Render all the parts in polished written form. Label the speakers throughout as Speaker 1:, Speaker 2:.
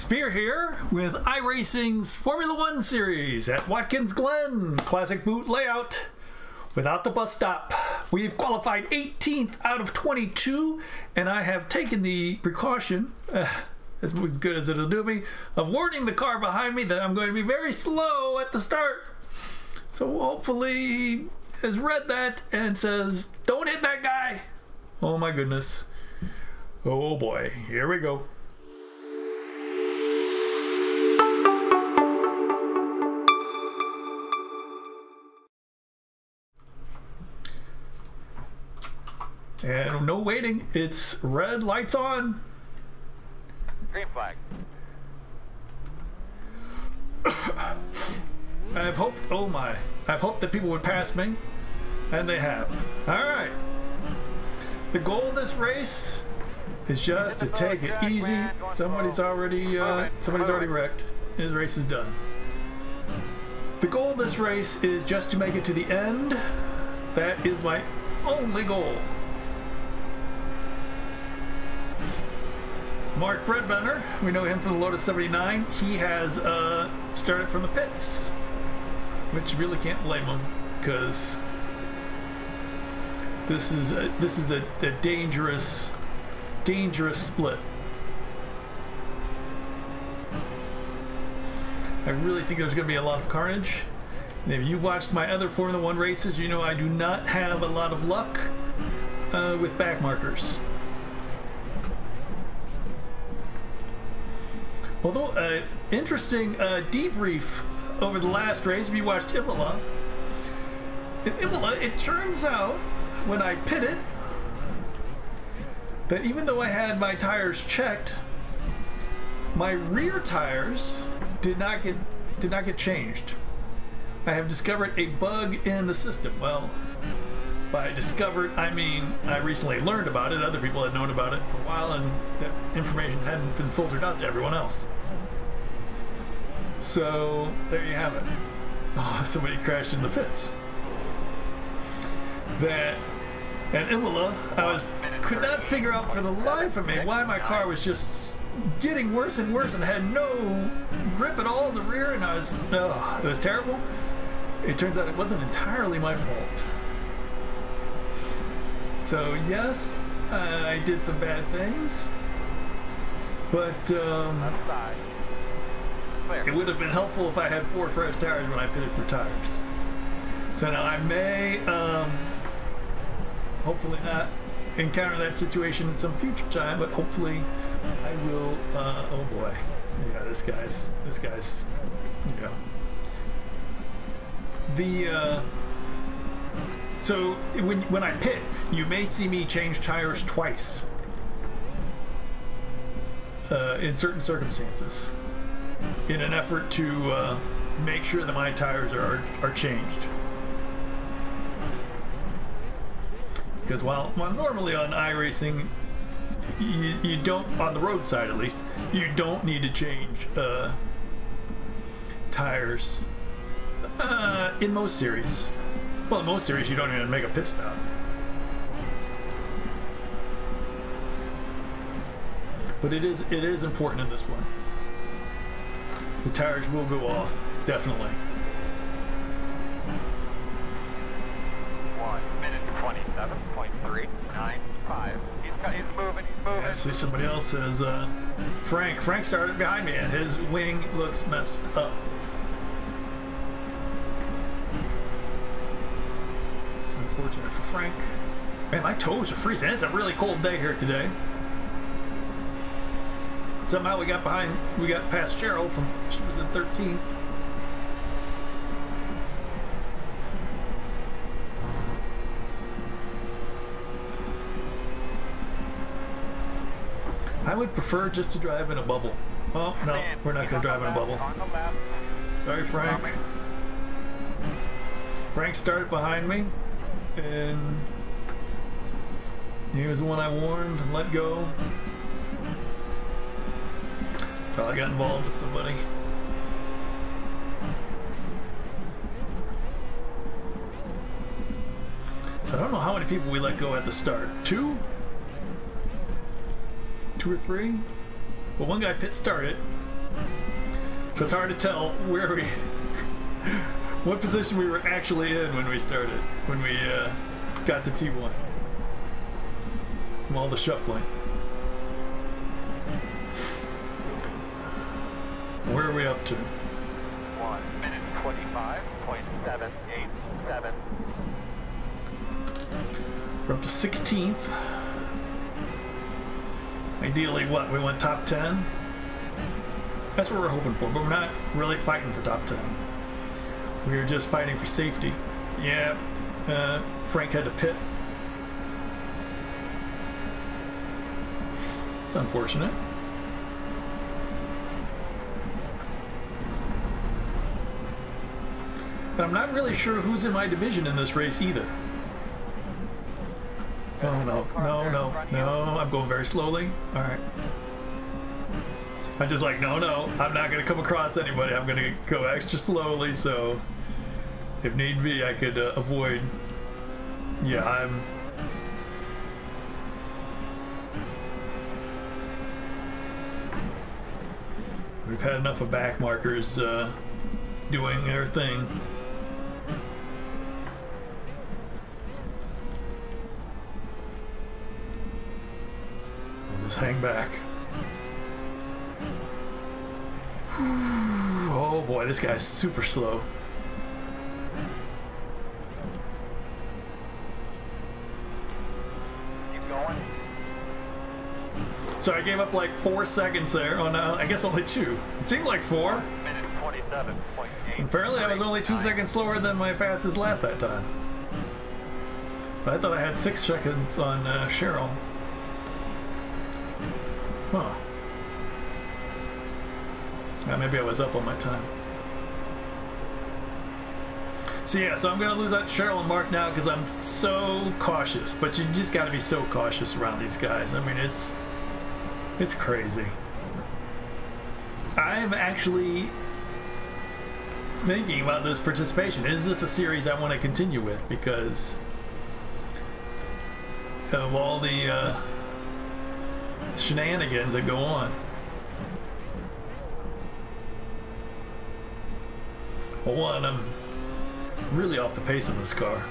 Speaker 1: Spear here with iRacing's Formula One series at Watkins Glen. Classic boot layout without the bus stop. We've qualified 18th out of 22, and I have taken the precaution, as good as it'll do me, of warning the car behind me that I'm going to be very slow at the start. So hopefully he has read that and says, don't hit that guy. Oh my goodness. Oh boy, here we go. And no waiting, it's red, lights on.
Speaker 2: Green flag.
Speaker 1: I've hoped, oh my, I've hoped that people would pass me, and they have. All right. The goal of this race is just to take it easy. Somebody's already wrecked. His race is done. The goal of this race is just to make it to the end. That is my only goal. Mark Redbender, we know him from the Lotus 79. He has started from the pits, which really can't blame him, because this is a dangerous split. I really think there's going to be a lot of carnage. And if you've watched my other Formula One races, you know I do not have a lot of luck with back markers. Although, interesting debrief over the last race, if you watched Imola. In Imola, it turns out, when I pitted, that even though I had my tires checked, my rear tires did not get changed. I have discovered a bug in the system. Well, by discovered, I mean I recently learned about it. Other people had known about it for a while, and that information hadn't been filtered out to everyone else. So there you have it. Oh, somebody crashed in the pits. That at Imola, could not figure out for the life of me why my car was just getting worse and worse and had no grip at all in the rear, and it was terrible. It turns out it wasn't entirely my fault. So yes, I did some bad things, but it would have been helpful if I had 4 fresh tires when I pitted for tires. So now I may, hopefully not encounter that situation in some future time, but hopefully I will. Oh boy, yeah, this guy's, you know. So when I pit, you may see me change tires twice in certain circumstances, in an effort to make sure that my tires are changed. Because while normally on iRacing, you don't, on the roadside at least, you don't need to change tires in most series. Well, in most series, you don't even make a pit stop. But it is important in this one. The tires will go off, definitely.
Speaker 2: 1 minute 27.395. He's moving.
Speaker 1: I see somebody else says Frank. Frank started behind me, and his wing looks messed up. Unfortunate for Frank. Man, my toes are freezing. It's a really cold day here today. Somehow we got past Cheryl she was in 13th. I would prefer just to drive in a bubble. Oh, no, we're not going to drive in a bubble. Sorry, Frank. Frank started behind me, and he was the one I warned, let go. Probably got involved with somebody. So I don't know how many people we let go at the start. 2? 2 or 3? Well, one guy pit started. So it's hard to tell where we, what position we were actually in when we started, when we got to T1 from all the shuffling. Where are we up to?
Speaker 2: 1 minute 25.787.
Speaker 1: We're up to 16th. Ideally, what? We want top 10? That's what we're hoping for, but we're not really fighting for top 10. We're just fighting for safety. Yeah, Frank had to pit. It's unfortunate. But I'm not really sure who's in my division in this race either. Oh, no, I'm going very slowly. All right. I'm just like, no, I'm not going to come across anybody. I'm going to go extra slowly, so if need be, I could avoid. Yeah, we've had enough of back markers doing their thing. We'll just hang back. Oh boy, this guy's super slow.
Speaker 2: Keep going.
Speaker 1: So I gave up like 4 seconds there. Oh no, I guess only 2. It seemed like 4.
Speaker 2: 1 minute 27.8.
Speaker 1: Apparently I was only 2 seconds slower than my fastest lap that time. But I thought I had 6 seconds on Cheryl. Huh. Maybe I was up on my time. So yeah, so I'm gonna lose out Cheryl and Mark now because I'm so cautious. But you just gotta be so cautious around these guys. I mean, it's crazy. I'm actually thinking about this participation. Is this a series I want to continue with? Because of all the shenanigans that go on. Well, one, I'm really off the pace of this car.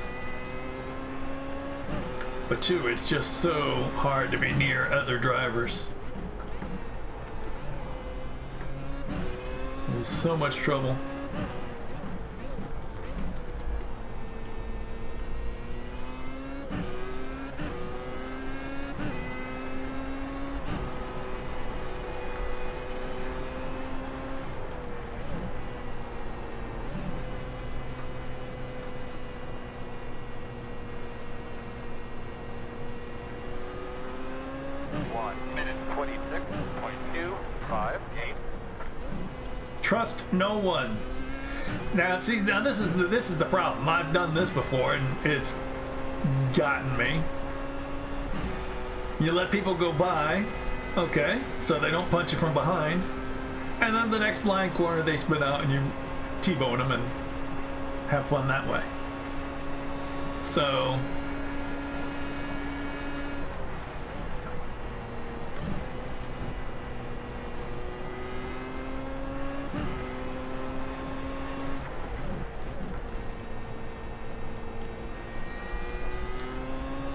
Speaker 1: But 2, it's just so hard to be near other drivers. There's so much trouble. Trust no one. Now, see, now this is the problem. I've done this before, and it's gotten me. You let people go by, okay, so they don't punch you from behind, and then the next blind corner they spin out and you T-bone them and have fun that way. So.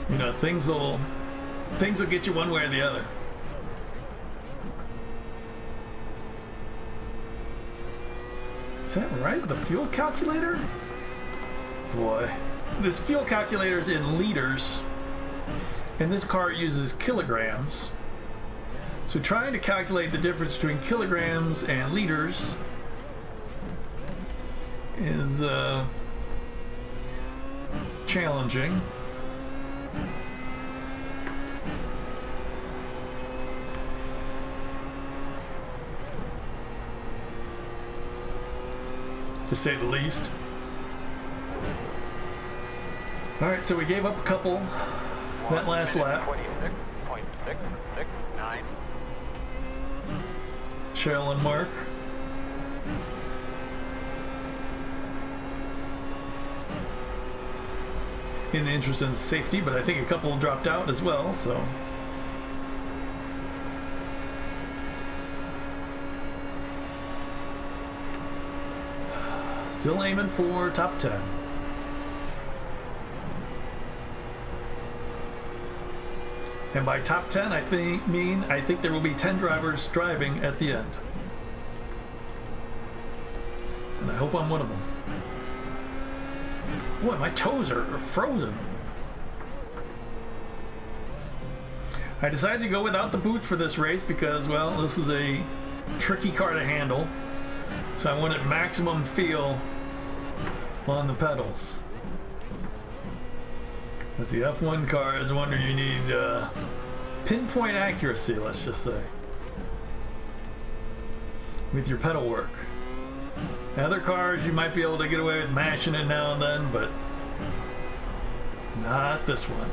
Speaker 1: You know, things will get you one way or the other. Is that right? The fuel calculator? Boy, this fuel calculator is in liters, and this car uses kilograms. So trying to calculate the difference between kilograms and liters is challenging. To say the least. Alright, so we gave up a couple that last lap.
Speaker 2: 26.669.
Speaker 1: Cheryl and Mark. In the interest of safety, but I think a couple dropped out as well, so. Still aiming for top 10. And by top 10, I think there will be 10 drivers driving at the end. And I hope I'm one of them. Boy, my toes are frozen. I decided to go without the booth for this race because, well, this is a tricky car to handle. So I wanted maximum feel on the pedals. As the F1 car is one where you need pinpoint accuracy, let's just say, with your pedal work. Other cars you might be able to get away with mashing it now and then, but not this one.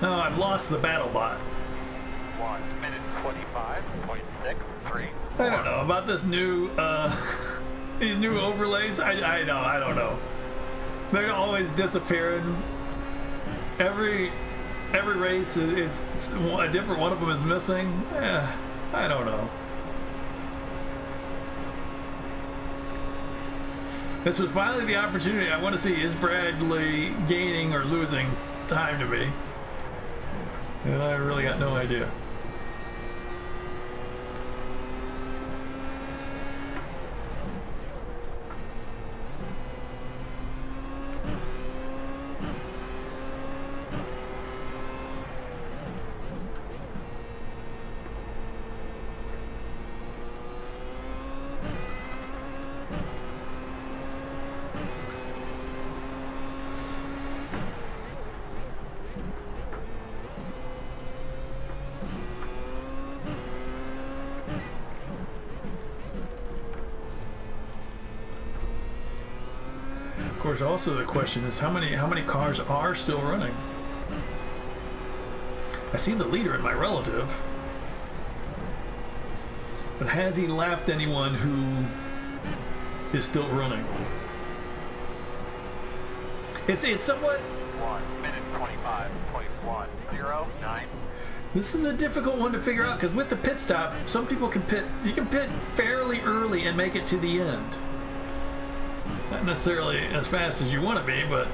Speaker 1: Oh, I've lost the battle bot.
Speaker 2: 1 minute 25.63.
Speaker 1: I don't know about this new these new overlays. I don't know. They're always disappearing. Every race, it's a different one of them is missing. I don't know. This was finally the opportunity. I want to see, is Bradley gaining or losing time to me? And I really got no idea. Of course, also the question is how many cars are still running? I see the leader in my relative, but has he lapped anyone who is still running? It's somewhat.
Speaker 2: 1 minute 25.109.
Speaker 1: This is a difficult one to figure out because with the pit stop, some people can pit. You can pit fairly early and make it to the end. Not necessarily as fast as you want to be, but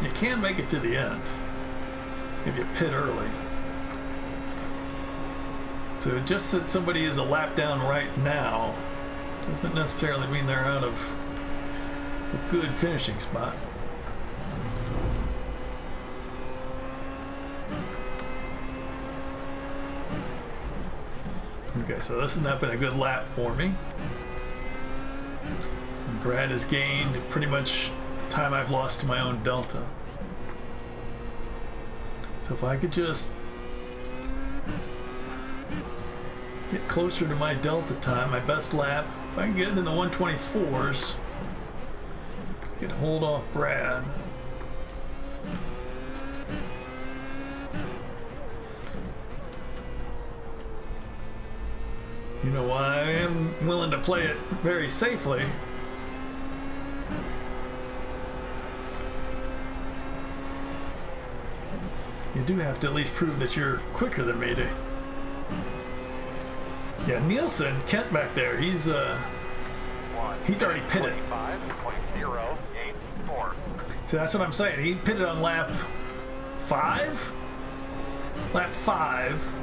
Speaker 1: you can make it to the end if you pit early. So just that somebody is a lap down right now doesn't necessarily mean they're out of a good finishing spot. Okay, so this has not been a good lap for me. Brad has gained pretty much the time I've lost to my own delta. So if I could just get closer to my delta time, my best lap, if I can get it in the 124s, I can hold off Brad. You know why I am willing to play it very safely. You do have to at least prove that you're quicker than me, Yeah, Nielsen, Kent back there, he's already pitted.
Speaker 2: 25.084.
Speaker 1: So that's what I'm saying. He pitted on lap 5? Lap 5.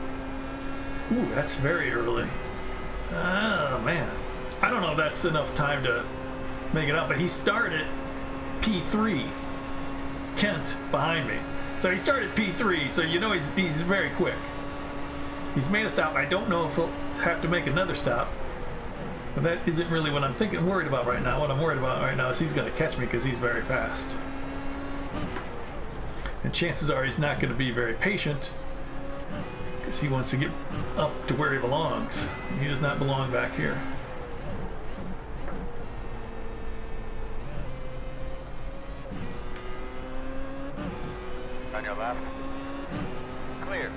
Speaker 1: Ooh, that's very early. Oh, man. I don't know if that's enough time to make it up, but he started P3. Kent behind me. So he started P3, so you know he's very quick. He's made a stop. I don't know if he'll have to make another stop. But that isn't really what I'm worried about right now. What I'm worried about right now is he's going to catch me because he's very fast. And chances are he's not going to be very patient because he wants to get up to where he belongs. He does not belong back here.
Speaker 2: On your left. Clear.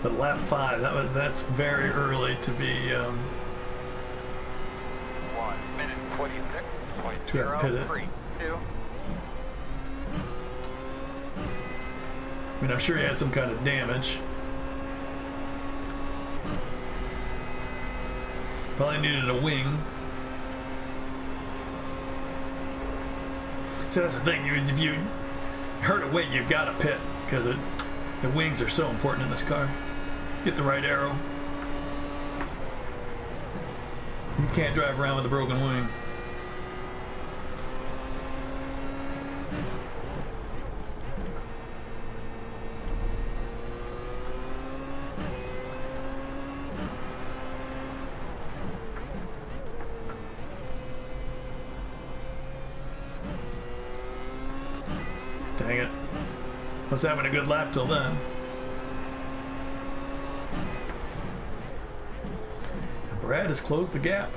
Speaker 1: But lap 5, that's very early to be
Speaker 2: 1 minute 46.032.
Speaker 1: to have pitted. I mean, I'm sure he had some kind of damage. Probably needed a wing. So that's the thing. If you hurt a wing, you've got to pit because the wings are so important in this car. Get the right arrow. You can't drive around with a broken wing. Dang it. Was having a good lap till then. And Brad has closed the gap.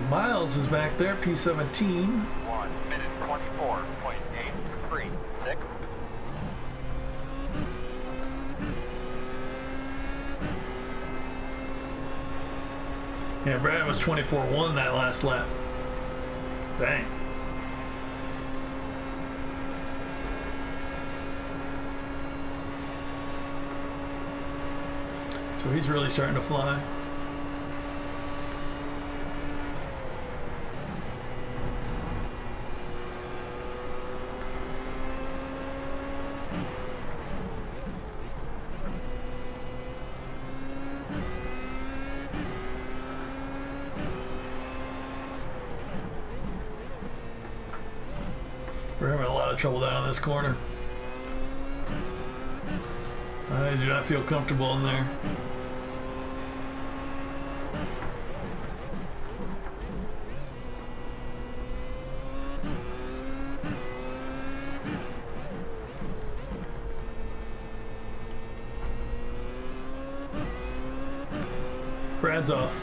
Speaker 1: Miles is back there, P17.
Speaker 2: 1 minute 24.836.
Speaker 1: Yeah, Brad was 24-1 that last lap. Dang. So he's really starting to fly. We're having a lot of trouble down in this corner. I do not feel comfortable in there. Brad's off.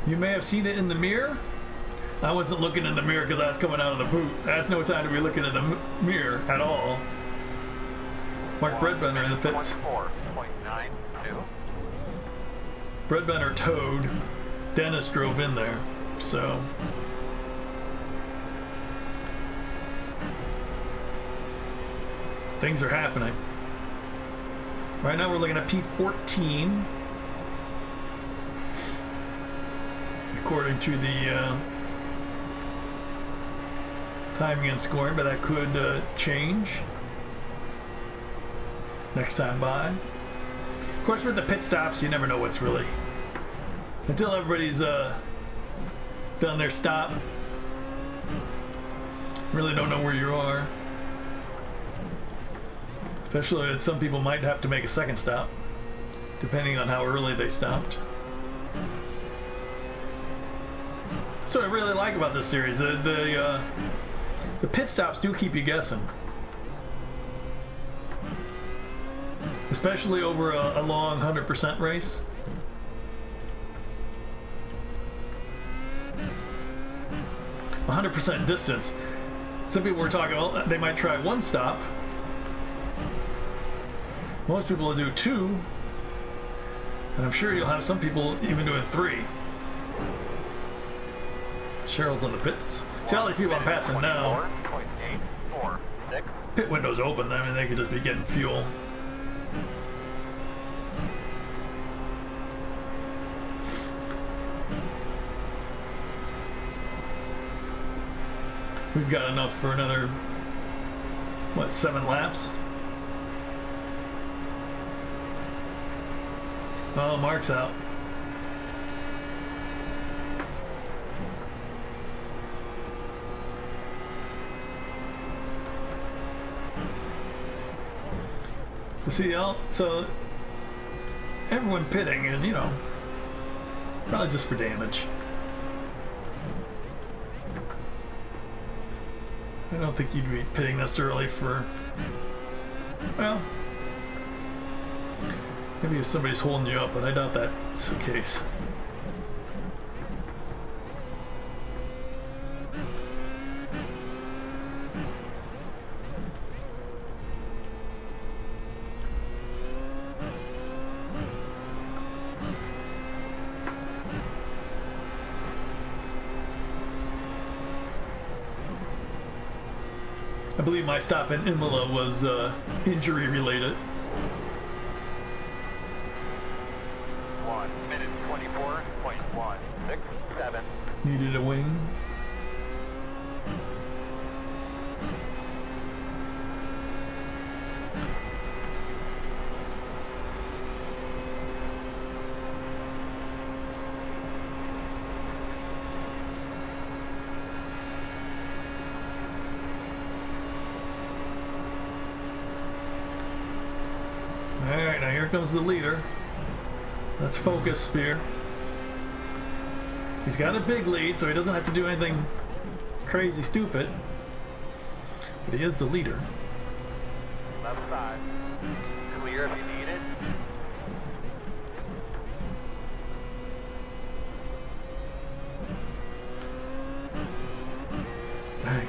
Speaker 1: You may have seen it in the mirror. I wasn't looking in the mirror because I was coming out of the boot. That's no time to be looking in the mirror at all. Mark Breadbender in the pits.
Speaker 2: 24.92.
Speaker 1: Breadbender towed. Dennis drove in there. So things are happening. Right now we're looking at P14. According to the timing and scoring, but that could change next time by. Of course, with the pit stops, you never know what's really, until everybody's done their stop. Really don't know where you are. Especially some people might have to make a second stop, depending on how early they stopped. That's what I really like about this series. The pit stops do keep you guessing, especially over a long 100% race. A 100% distance. Some people were talking, well, they might try one stop. Most people will do 2, and I'm sure you'll have some people even doing 3. Cheryl's on the pits. See all these people I'm passing now. Pit window's open. I mean, they could just be getting fuel. We've got enough for another, what, 7 laps? Oh, Mark's out. See, so everyone pitting, and you know, Probably just for damage. I don't think you'd be pitting this early for... Well... Maybe if somebody's holding you up, but I doubt that's the case. I believe my stop in Imola was injury related.
Speaker 2: 1 minute 24.167.
Speaker 1: Needed a wing. Alright, now here comes the leader. Let's focus, Spear. He's got a big lead, so he doesn't have to do anything crazy stupid. But he is the leader.
Speaker 2: Left side. Clear if you need it.
Speaker 1: Dang.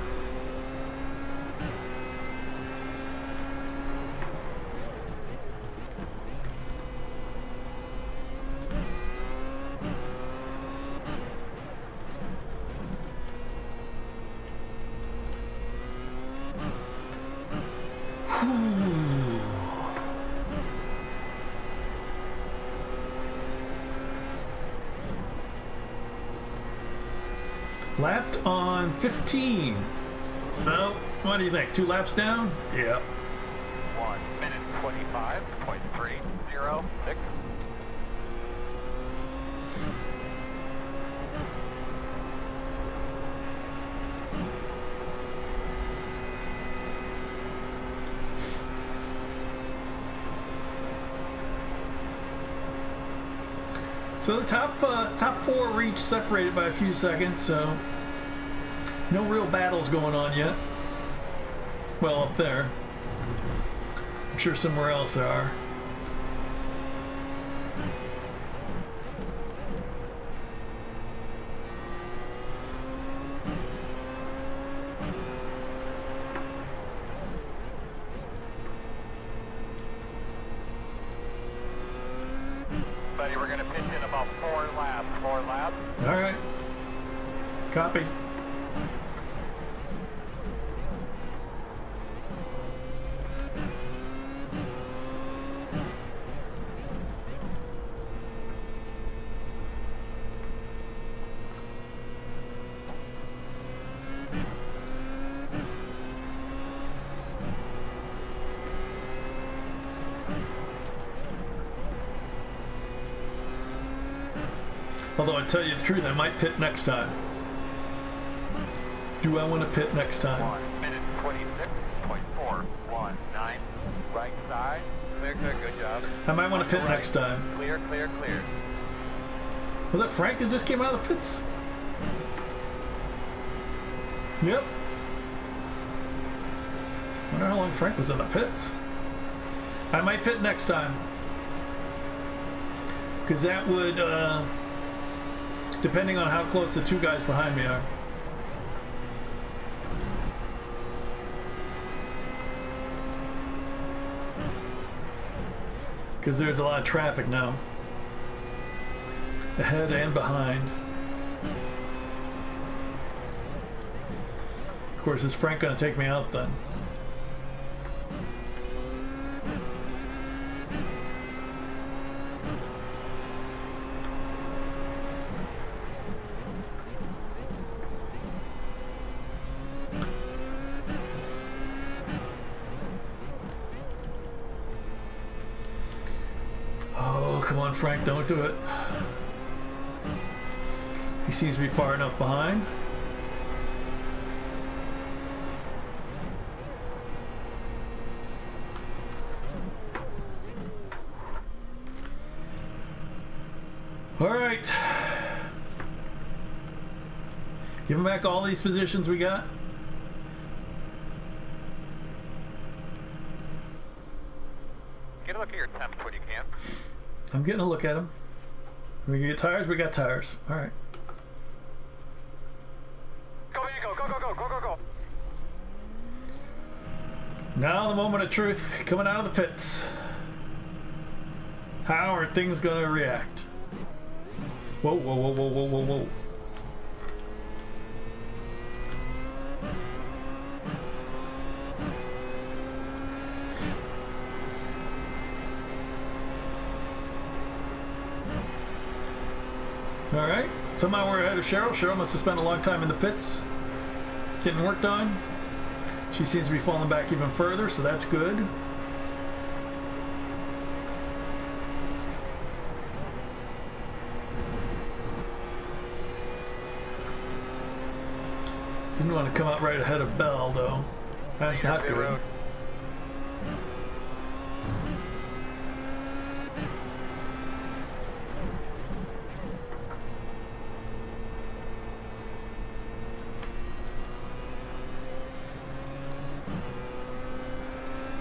Speaker 1: Lapped on 15. So, what do you think? 2 laps down? Yep.
Speaker 2: 1 minute 25.306.
Speaker 1: So the top 4 were each separated by a few seconds, so no real battles going on yet. Well, up there. I'm sure somewhere else there are.
Speaker 2: Buddy, we're going to pitch in about 4 laps. 4 laps.
Speaker 1: All right. Copy. Although I tell you the truth, I might pit next time. Do I want to pit next time?
Speaker 2: 1 minute 26.419. Right side. Clear, clear, good job.
Speaker 1: I might want to pit next time.
Speaker 2: Clear, clear, clear.
Speaker 1: Was that Frank that just came out of the pits? Yep. Wonder how long Frank was in the pits. I might pit next time. Because that would, depending on how close the 2 guys behind me are. Because there's a lot of traffic now. Ahead and behind. Of course, is Frank going to take me out then? Come on, Frank, don't do it. He seems to be far enough behind. All right. Give him back all these positions we got.
Speaker 2: Get a look at your temps when you can.
Speaker 1: I'm getting a look at them. We can get tires, we got tires. All right.
Speaker 2: Go, you go, go, go, go, go, go, go.
Speaker 1: Now the moment of truth coming out of the pits. How are things going to react? Whoa, whoa, whoa, whoa, whoa, whoa, whoa. All right, somehow we're ahead of Cheryl. Cheryl must have spent a long time in the pits getting worked on. She seems to be falling back even further, so that's good. Didn't want to come out right ahead of Bell, though. That's not good.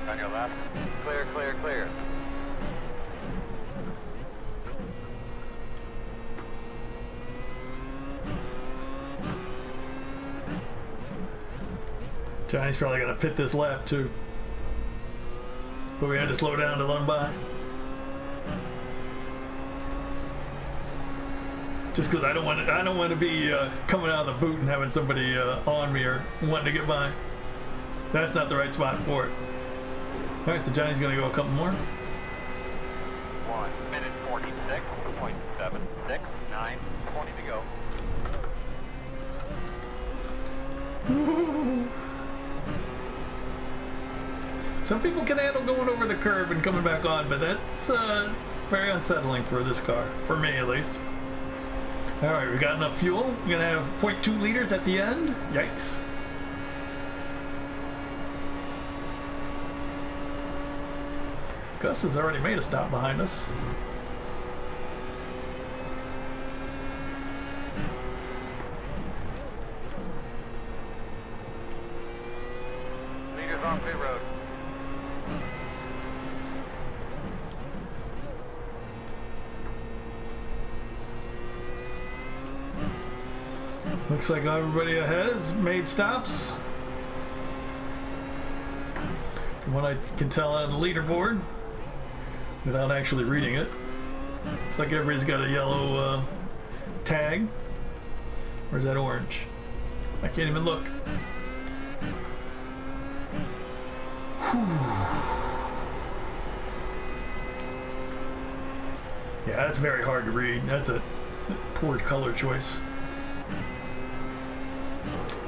Speaker 2: On your left. Clear, clear, clear.
Speaker 1: Johnny's probably going to pit this lap, too. But we had to slow down to let him by. Just because I don't want to be coming out of the boot and having somebody on me or wanting to get by. That's not the right spot for it. All right, so Johnny's going to go a couple more.
Speaker 2: 1 minute 46.769. 20 to go.
Speaker 1: Some people can handle going over the curb and coming back on, but that's very unsettling for this car, for me at least. All right, we got enough fuel. We're gonna have 0.2 liters at the end. Yikes. Gus has already made a stop behind us.
Speaker 2: Leaders on pit road.
Speaker 1: Looks like everybody ahead has made stops. From what I can tell on the leaderboard, without actually reading it. Looks like everybody's got a yellow tag. Or is that orange? I can't even look. Yeah, that's very hard to read. That's a poor color choice.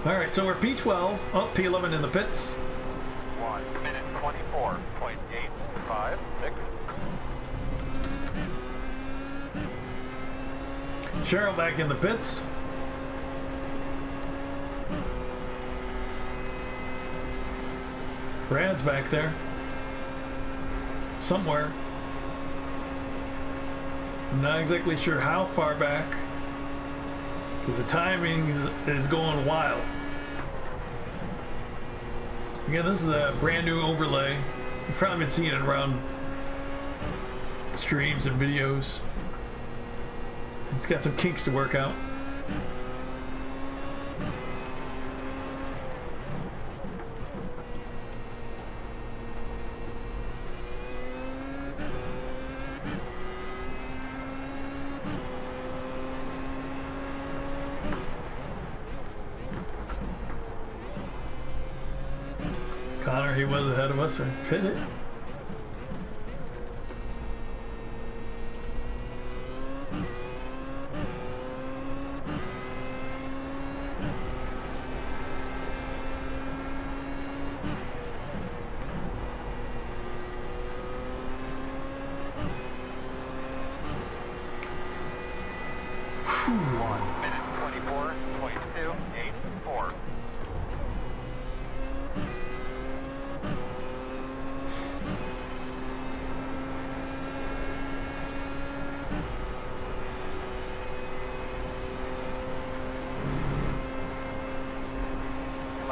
Speaker 1: Alright, so we're P12, oh, P11 in the pits.
Speaker 2: 1 minute 24.856.
Speaker 1: Cheryl back in the pits. Brad's back there. Somewhere. I'm not exactly sure how far back, because the timing is going wild. Again, this is a brand new overlay. You've probably been seeing it around streams and videos. It's got some kinks to work out. Connor, he was ahead of us and pit it.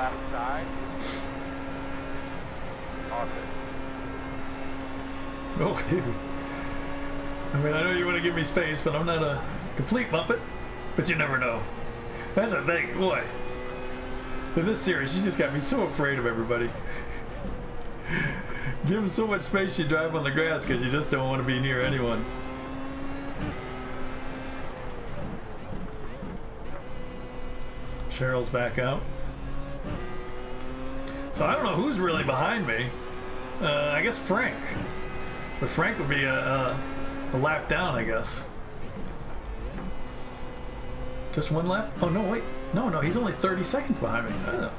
Speaker 2: left side. All good.
Speaker 1: Oh, dude. I mean, I know you want to give me space, but I'm not a complete muppet. But you never know. That's the thing, boy. In this series, you just got me so afraid of everybody. Give them so much space you drive on the grass because you just don't want to be near anyone. Cheryl's back out. So I don't know who's really behind me. I guess Frank. But Frank would be a lap down, I guess. Just one lap? Oh, no, wait. No, he's only 30 seconds behind me. I don't know.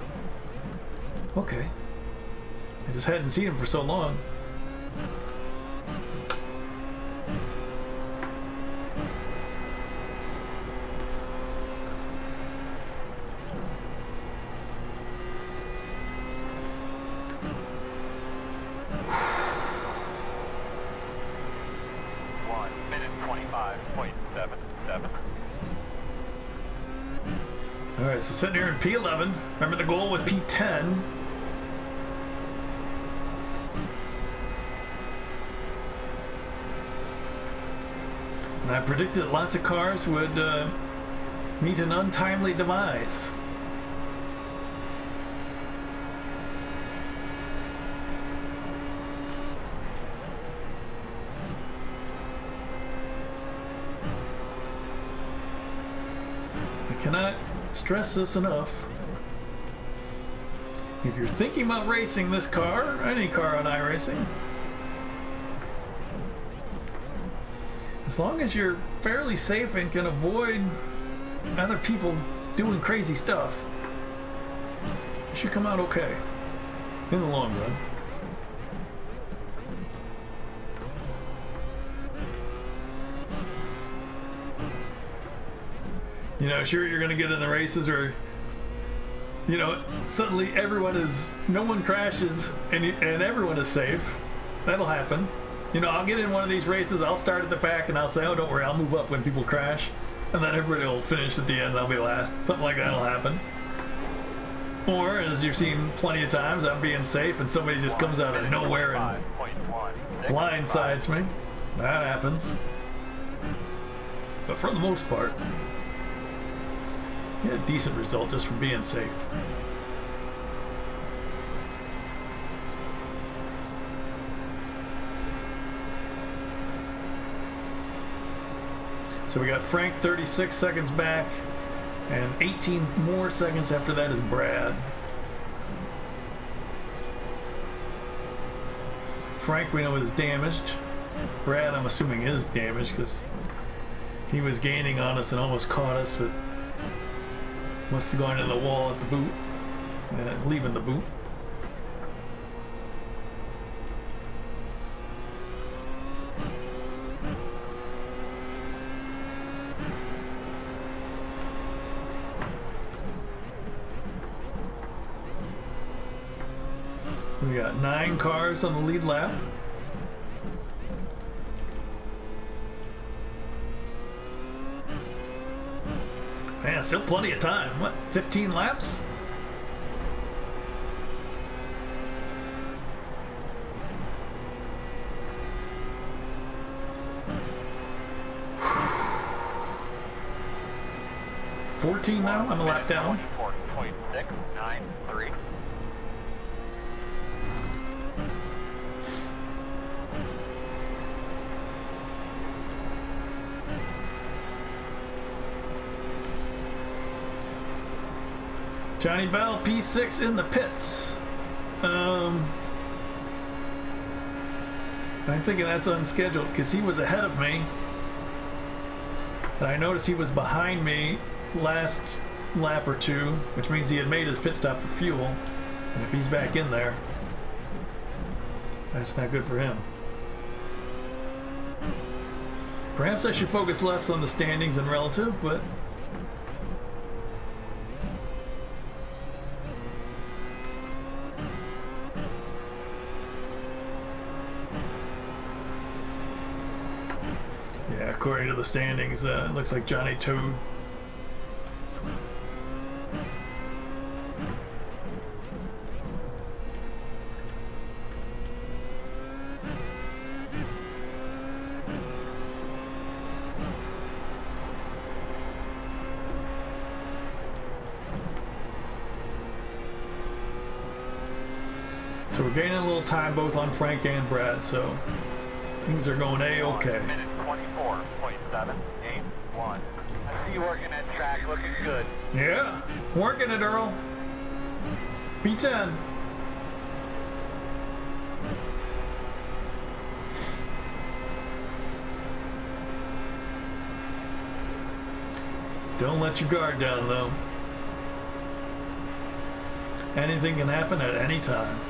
Speaker 1: Okay. I just hadn't seen him for so long. Alright, so sitting here in P11. Remember the goal with P10. And I predicted lots of cars would meet an untimely demise. I cannot stress this enough. If you're thinking about racing this car, or any car on iRacing, as long as you're fairly safe and can avoid other people doing crazy stuff, you should come out okay in the long run. You know, sure, you're going to get in the races or, you know, suddenly no one crashes and everyone is safe. That'll happen. You know, I'll get in one of these races, I'll start at the back and I'll say, oh, don't worry, I'll move up when people crash. And then everybody will finish at the end and I'll be last. Something like that will happen. Or, as you've seen plenty of times, I'm being safe and somebody just comes out of nowhere and blindsides me. That happens. But for the most part, you had a decent result just from being safe. So we got Frank 36 seconds back, and 18 more seconds after that is Brad. Frank, we know, is damaged. Brad, I'm assuming, is damaged because he was gaining on us and almost caught us, but must have gone in the wall at the boot, leaving the boot. We got 9 cars on the lead lap. Man, still plenty of time. What, 15 laps? $14 now. I'm a lap down.
Speaker 2: 24.693.
Speaker 1: Johnny Bell, P6 in the pits. I'm thinking that's unscheduled because he was ahead of me. And I noticed he was behind me last lap or two, which means he had made his pit stop for fuel. And if he's back in there, that's not good for him. Perhaps I should focus less on the standings and relative, but according to the standings, it looks like Johnny Toad. So we're gaining a little time both on Frank and Brad, so things are going A-okay.
Speaker 2: 1 minute 24.781. I see you working that track, looking good.
Speaker 1: Yeah, working it, Earl. P10. Don't let your guard down, though. Anything can happen at any time.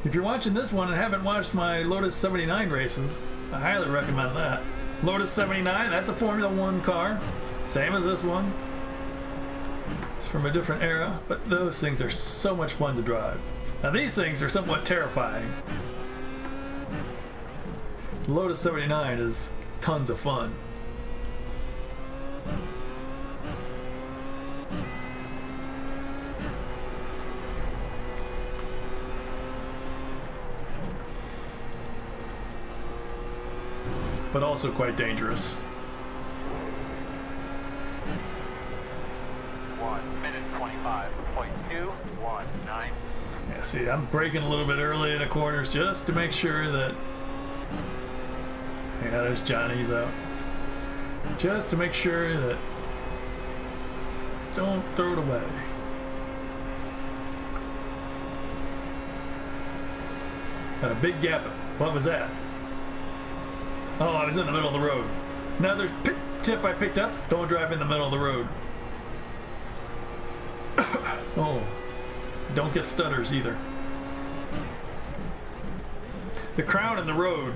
Speaker 1: If you're watching this one and haven't watched my Lotus 79 races, I highly recommend that. Lotus 79, that's a Formula 1 car. Same as this one. It's from a different era, but those things are so much fun to drive. Now these things are somewhat terrifying. Lotus 79 is tons of fun. But also quite dangerous.
Speaker 2: 1 minute 25.219.
Speaker 1: Yeah, see, I'm braking a little bit early in the corners just to make sure that... Yeah, there's Johnny's out. Just to make sure that... Don't throw it away. Got a big gap. What was that? Oh, I was in the middle of the road. Another tip I picked up, don't drive in the middle of the road. Oh, don't get stutters either. The crown in the road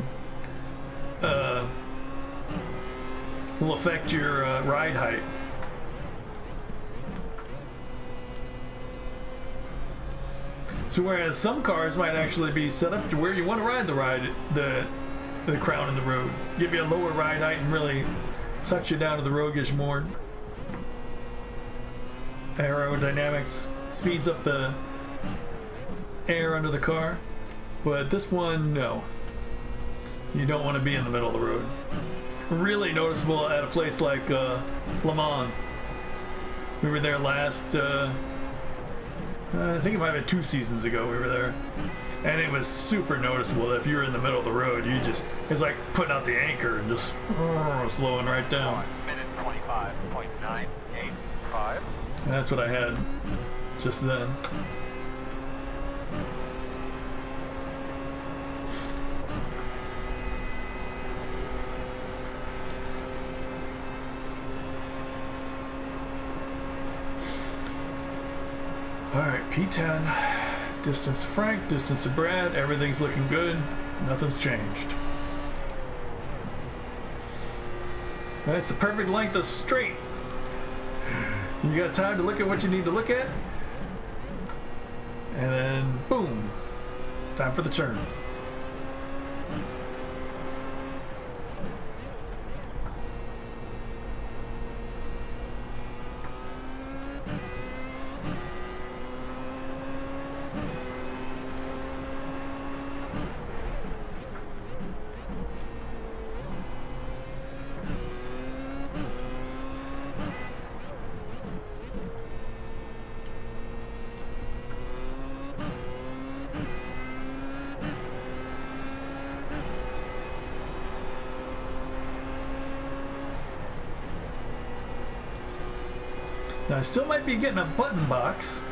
Speaker 1: will affect your ride height. So whereas some cars might actually be set up to where you want to ride the crown in the road, give you a lower ride height and really sucks you down to the road, gives you more aerodynamics, speeds up the air under the car. But this one, no, you don't want to be in the middle of the road. Really noticeable at a place like Le Mans. We were there last I think it might have been 2 seasons ago we were there. And it was super noticeable that if you were in the middle of the road, you just, it's like putting out the anchor and just slowing right down.
Speaker 2: 1 minute 25.985.
Speaker 1: And that's what I had just then. Alright, P10. Distance to Frank, distance to Brad, everything's looking good, nothing's changed. That's the perfect length of straight. You got time to look at what you need to look at, and then boom, time for the turn. Now I still might be getting a button box.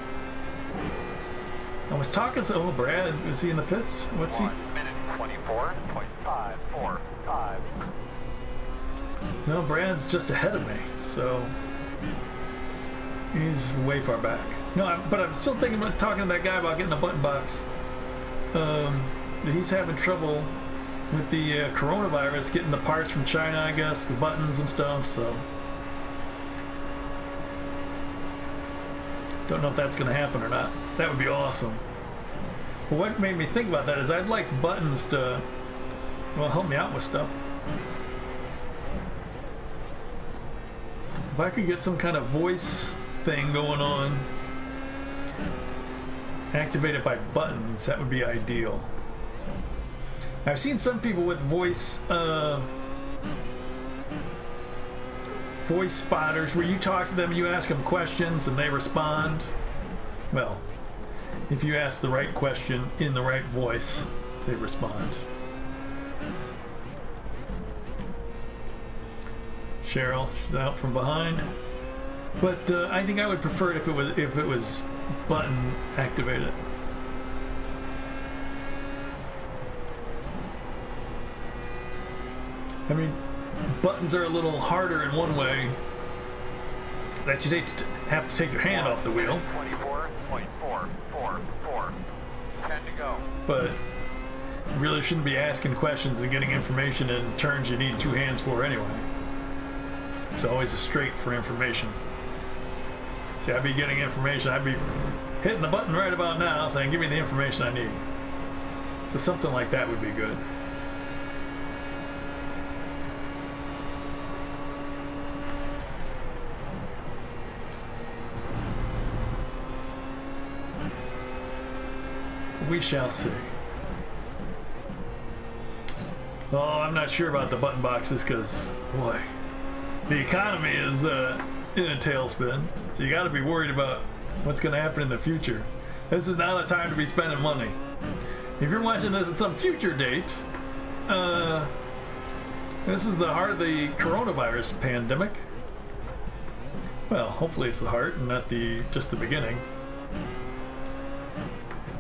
Speaker 1: I was talking to, oh, Brad, is he in the pits? What's he?
Speaker 2: 1 minute 24.545.
Speaker 1: No, Brad's just ahead of me, so he's way far back. No, but I'm still thinking about talking to that guy about getting a button box. He's having trouble with the coronavirus, getting the parts from China, I guess, the buttons and stuff, so don't know if that's going to happen or not. That would be awesome. But what made me think about that is I'd like buttons to, well, help me out with stuff. If I could get some kind of voice thing going on. Activate it by buttons. That would be ideal. I've seen some people with voice spotters where you talk to them, you ask them questions, and they respond. Well, if you ask the right question in the right voice, they respond. Cheryl, she's out from behind. But I think I would prefer it if it was button activated. I mean, buttons are a little harder in one way. That you have to take your hand off the wheel.
Speaker 2: 24.444. 10 to go.
Speaker 1: But you really shouldn't be asking questions and getting information in turns you need two hands for anyway. There's always a straight for information. See, I'd be getting information. I'd be hitting the button right about now saying, give me the information I need. So something like that would be good. We shall see. Oh, I'm not sure about the button boxes because, boy, the economy is in a tailspin. So you got to be worried about what's going to happen in the future. This is not a time to be spending money. If you're watching this at some future date, this is the heart of the coronavirus pandemic. Well, hopefully it's the heart and not just the beginning.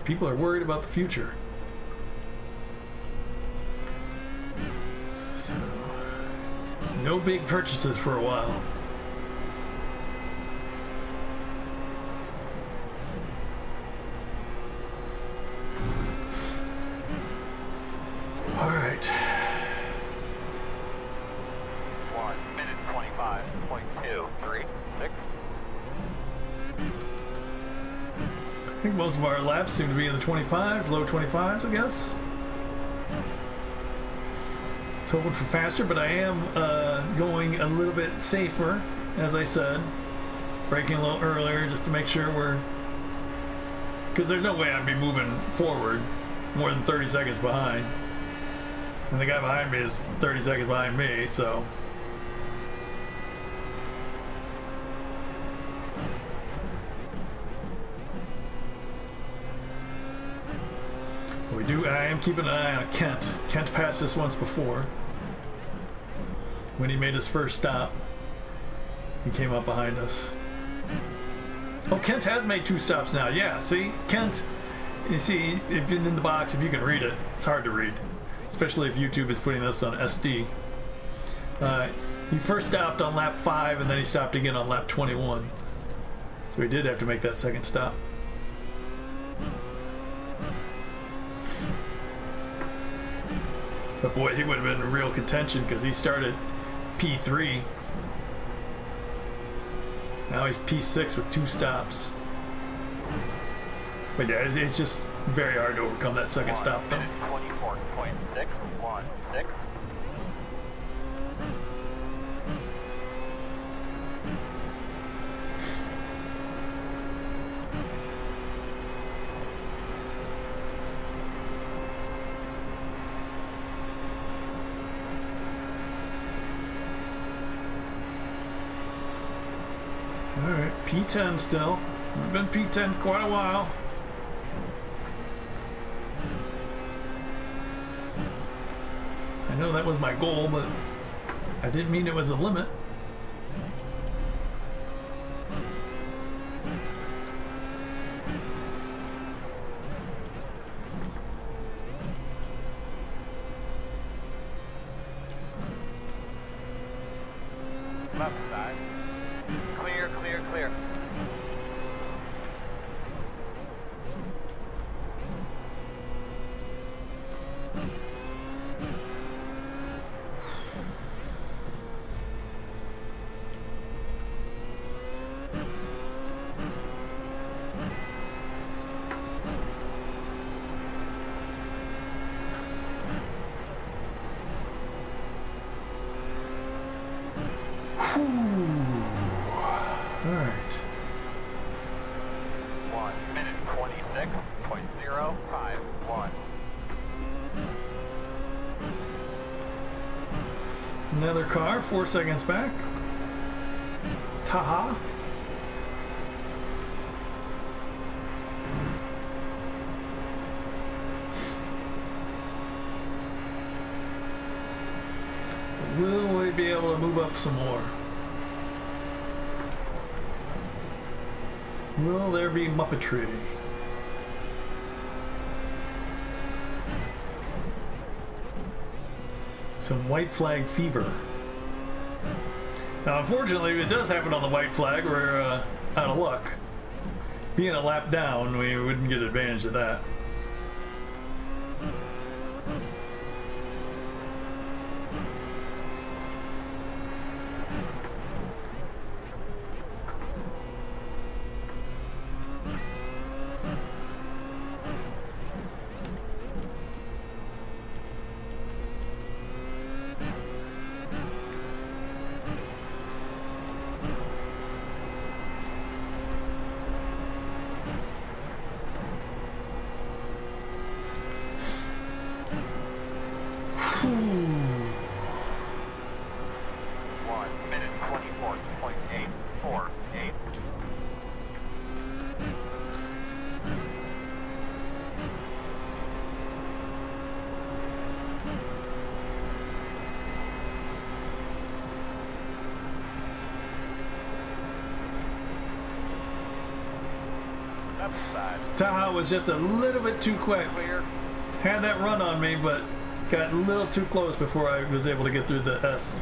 Speaker 1: People are worried about the future. So, no big purchases for a while. All right.
Speaker 2: 1 minute 25.236.
Speaker 1: I think most of our laps seem to be in the 25s, low 25s, I guess. So hoping for faster, but I am going a little bit safer, as I said. Braking a little earlier just to make sure we're... Because there's no way I'd be moving forward more than 30 seconds behind. And the guy behind me is 30 seconds behind me, so... I am keeping an eye on Kent. Kent passed us once before. When he made his first stop, he came up behind us. Oh, Kent has made 2 stops now. Yeah, see? Kent, you see, if you're in the box, if you can read it, it's hard to read. Especially if YouTube is putting this on SD. He first stopped on lap 5, and then he stopped again on lap 21. So he did have to make that second stop. But boy, he would have been in real contention because he started P3. Now he's P6 with 2 stops. But yeah, it's just very hard to overcome that second stop though.
Speaker 2: 24.616.
Speaker 1: Alright, P10 still. I've been P10 quite a while. I know that was my goal, but I didn't mean it was a limit.
Speaker 2: Left side. Clear, clear, clear.
Speaker 1: Alright. Another car, 4 seconds back. Taha. Will we be able to move up some more? Will there be Muppetry? Some white flag fever. Now, unfortunately, if it does happen on the white flag, we're out of luck. Being a lap down, we wouldn't get advantage of that. Taha was just a little bit too quick. Had that run on me, but got a little too close before I was able to get through the S.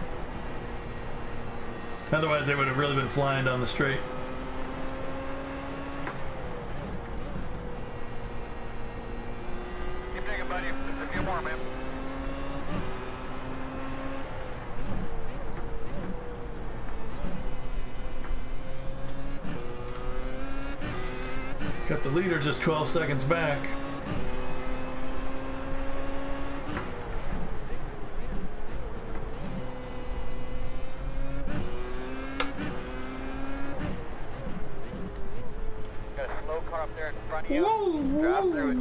Speaker 1: Otherwise, they would have really been flying down the straight.
Speaker 2: Keep digging, buddy. Just a few more, man.
Speaker 1: Got the leader just 12 seconds back.
Speaker 2: Got a slow car up there in front of you.
Speaker 1: Woo,
Speaker 2: Drop
Speaker 1: woo.
Speaker 2: through it.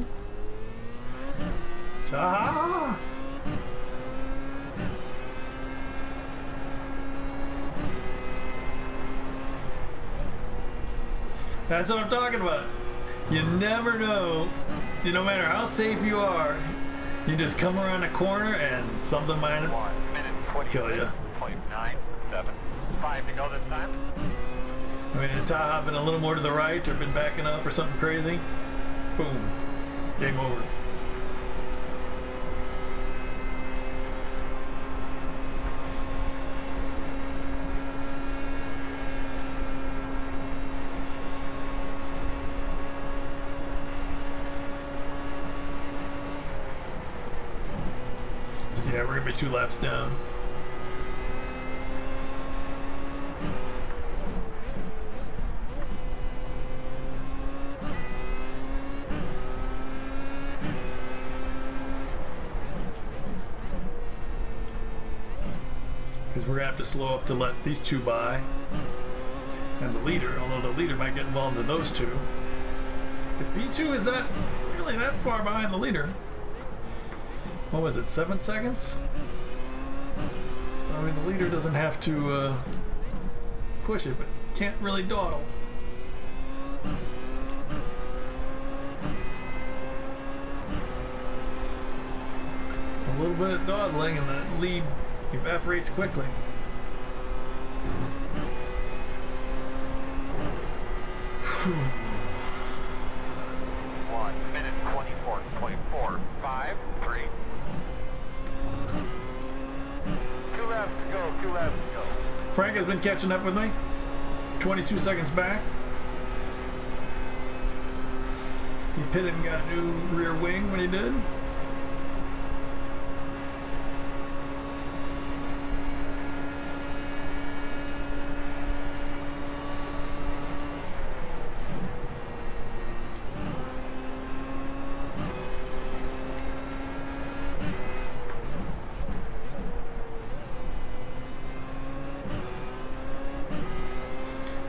Speaker 1: Taha! That's what I'm talking about. You never know. No matter how safe you are, you just come around a corner and something might
Speaker 2: 1 minute
Speaker 1: kill you.
Speaker 2: 26.975 to go this time.
Speaker 1: I mean, had Taha been a little more to the right or been backing up or something crazy, boom, game over. So yeah, we're gonna be 2 laps down. Because we're gonna have to slow up to let these 2 by, and the leader, although the leader might get involved in those 2. Because P2 is not really that far behind the leader. What was it, 7 seconds? So I mean, the leader doesn't have to push it, but can't really dawdle. A little bit of dawdling and the lead evaporates quickly. Whew.
Speaker 2: 1 minute 24.453. 2 laps to go. 2 laps to go.
Speaker 1: Frank has been catching up with me. 22 seconds back. He pitted and got a new rear wing when he did.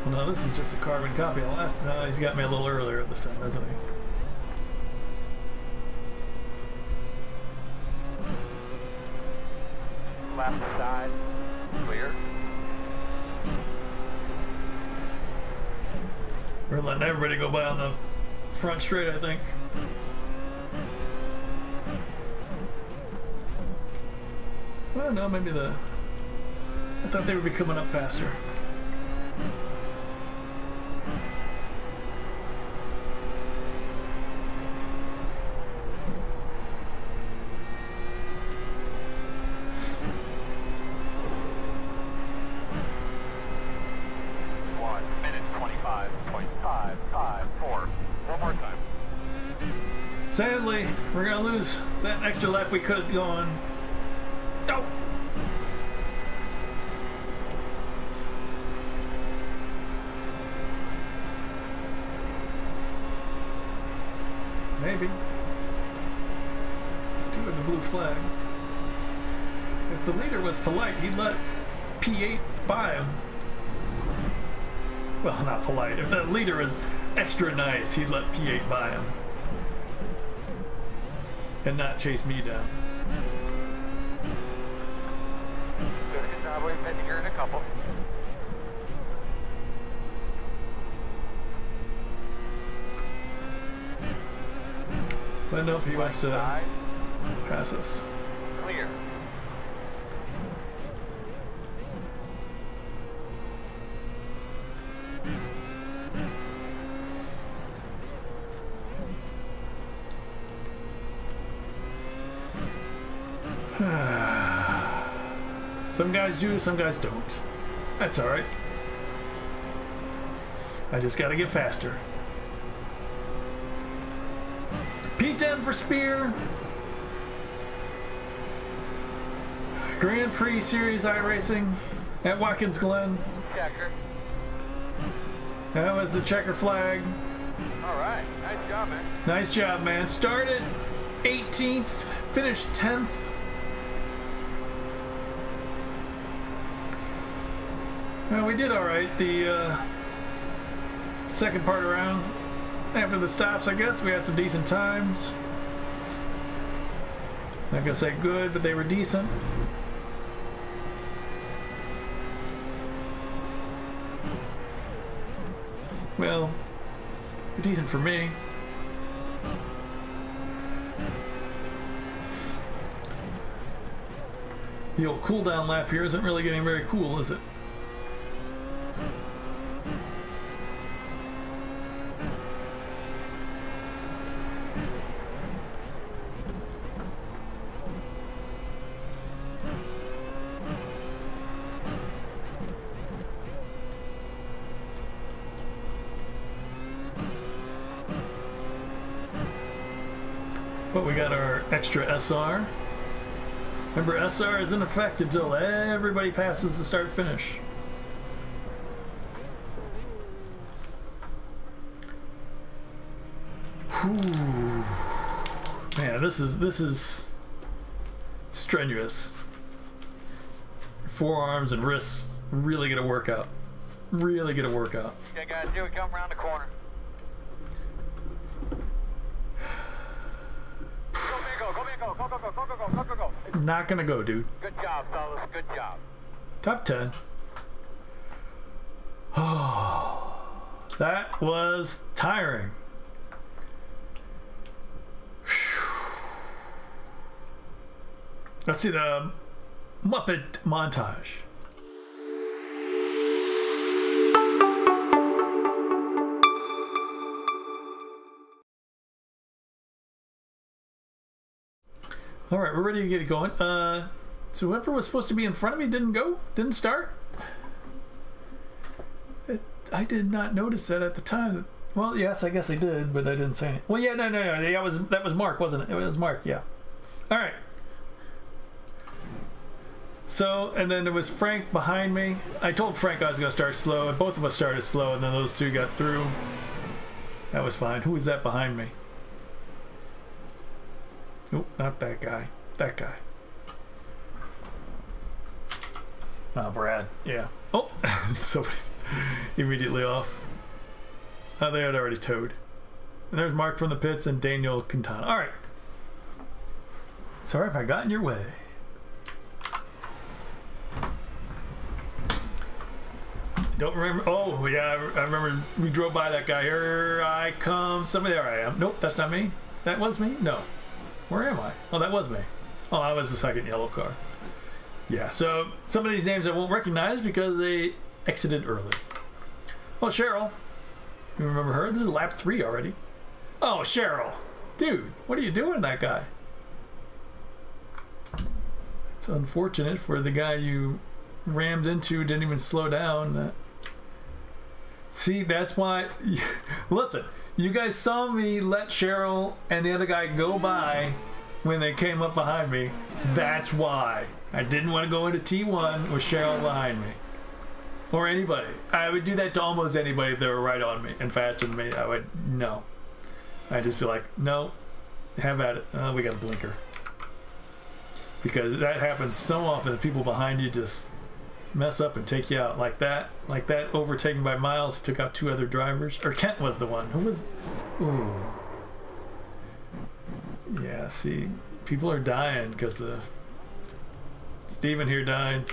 Speaker 1: Well, no, this is just a carbon copy of the last. No, he's got me a little earlier this time, hasn't he?
Speaker 2: Left side. Clear.
Speaker 1: We're letting everybody go by on the front straight, I think. Well, no, maybe I thought they would be coming up faster. Sadly, we're gonna lose that extra lap we could have gone. Oh. Maybe. Do have the blue flag. If the leader was polite, he'd let P8 by him. Well, not polite. If the leader was extra nice, he'd let P8 by him. And not chase me down.
Speaker 2: Good job, we've been here in a couple.
Speaker 1: But nope, he wants to pass us.
Speaker 2: Clear.
Speaker 1: Some guys do, some guys don't. That's alright. I just gotta get faster. P10 for Spear. Grand Prix Series iRacing at Watkins Glen.
Speaker 2: Checker.
Speaker 1: That was the checker flag.
Speaker 2: Alright, nice job, man.
Speaker 1: Nice job, man. Started 18th, finished 10th. Well, we did alright the second part around. After the stops, I guess, we had some decent times. Not gonna say good, but they were decent. Well, decent for me. The old cooldown lap here isn't really getting very cool, is it? But we got our extra SR. Remember, SR is in effect until everybody passes the start finish. Whew. Man, this is strenuous. Forearms and wrists really get a workout. Really get a workout.
Speaker 2: Okay, guys, here we come around the corner. Go.
Speaker 1: Not gonna go, dude.
Speaker 2: Good job, fellas. Good job.
Speaker 1: Top 10. Oh, that was tiring. Whew. Let's see the Muppet montage. All right, we're ready to get it going. So whoever was supposed to be in front of me didn't start. I did not notice that at the time. Well, yes, I guess I did, but I didn't say anything. Well, yeah, no. That was Mark, wasn't it? It was Mark, yeah. All right. So, and then there was Frank behind me. I told Frank I was going to start slow, and both of us started slow, and then those two got through. That was fine. Who was that behind me? Oh, not that guy. That guy. Brad. Yeah. Oh, somebody's immediately off. Oh, they had already towed. And there's Mark from the pits and Daniel Quintana. All right. Sorry if I got in your way. don't remember. Oh, yeah, I remember we drove by that guy. Here I come. Somebody, there I am. Nope, that's not me. That was me? No. Where am I? Oh, that was me. Oh, I was the second yellow car. Yeah, so some of these names I won't recognize because they exited early. Oh, Cheryl. You remember her? This is lap 3 already. Oh, Cheryl. Dude, what are you doing to that guy? It's unfortunate for the guy you rammed into, didn't even slow down. See, that's why. Listen, you guys saw me let Cheryl and the other guy go by when they came up behind me. That's why. I didn't want to go into T1 with Cheryl behind me. Or anybody. I would do that to almost anybody if they were right on me and faster than me. I would, no. I'd just be like, no, have at it. We got a blinker. Because that happens so often that people behind you just mess up and take you out like that. Like that overtaken by Miles took out 2 other drivers. Or Kent was the one. Who was... Ooh. Yeah, see, people are dying because Steven here died.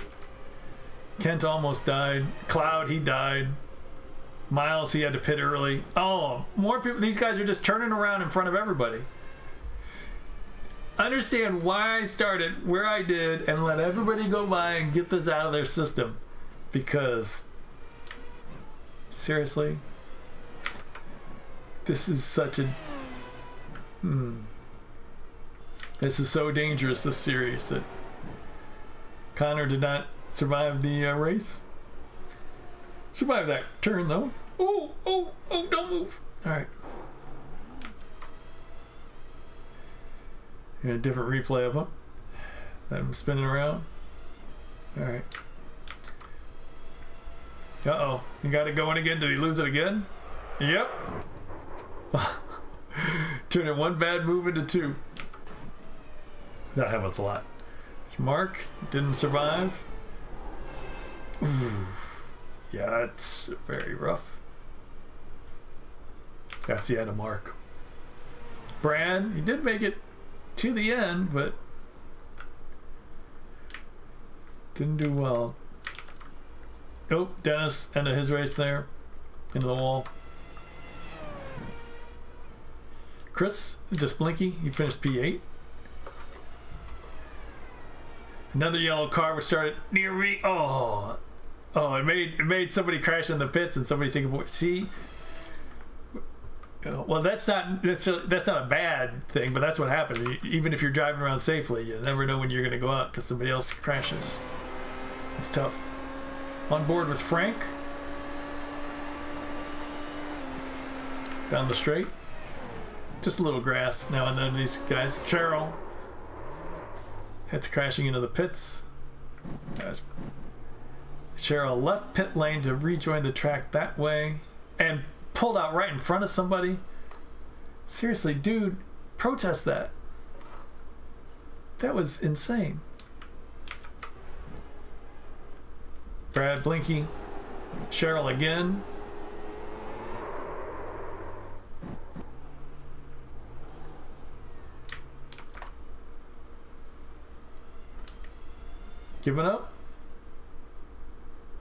Speaker 1: Kent almost died. Cloud, he died. Miles, he had to pit early. Oh, more people. These guys are just turning around in front of everybody. Understand why I started where I did and let everybody go by and get this out of their system. Because, seriously, this is such a... This is so dangerous, this series, that Connor did not survive the race. Survived that turn, though. Oh, oh, oh, don't move. All right. Here's a different replay of him. Them spinning around. All right. Uh-oh. You got it going again. Did he lose it again? Yep. Turning one bad move into 2. That happens a lot. Mark didn't survive. Ooh. Yeah, that's very rough. That's the end of Mark. Brad, he did make it to the end, but didn't do well. Oh, Dennis ended his race there into the wall. Chris, just Blinky, he finished P8. Another yellow car was started near me. Oh, oh! It made somebody crash in the pits and somebody take a voice. See, well, that's not a bad thing, but that's what happens. Even if you're driving around safely, you never know when you're going to go out because somebody else crashes. It's tough. On board with Frank. Down the straight. Just a little grass now and then. These guys. Cheryl. It's crashing into the pits. Cheryl left pit lane to rejoin the track that way and pulled out right in front of somebody. Seriously, dude, protest that. That was insane. Brad, Blinky, Cheryl again. Giving up?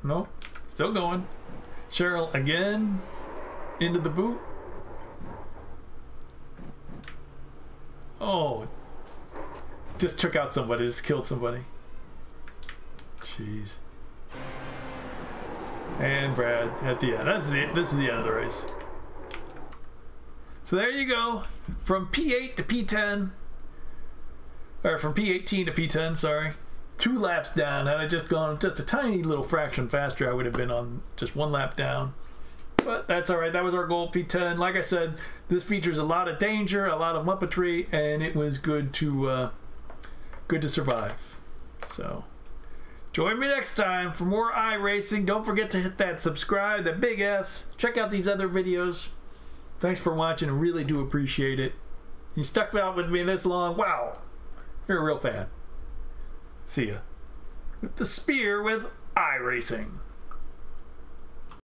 Speaker 1: Nope. Still going. Cheryl again. Into the boot. Oh. Just took out somebody. Just killed somebody. Jeez. And Brad at the end. This is the end of the race. So there you go. From P8 to P10. Or from P18 to P10, sorry. 2 laps down. Had I just gone just a tiny little fraction faster, I would have been on just 1 lap down. But that's all right. That was our goal, P10. Like I said, this features a lot of danger, a lot of muppetry, and it was good to survive. So join me next time for more iRacing. Don't forget to hit that subscribe, that big S. Check out these other videos. Thanks for watching. I really do appreciate it. You stuck out with me this long. Wow. You're a real fan. See ya. With the Spear with iRacing.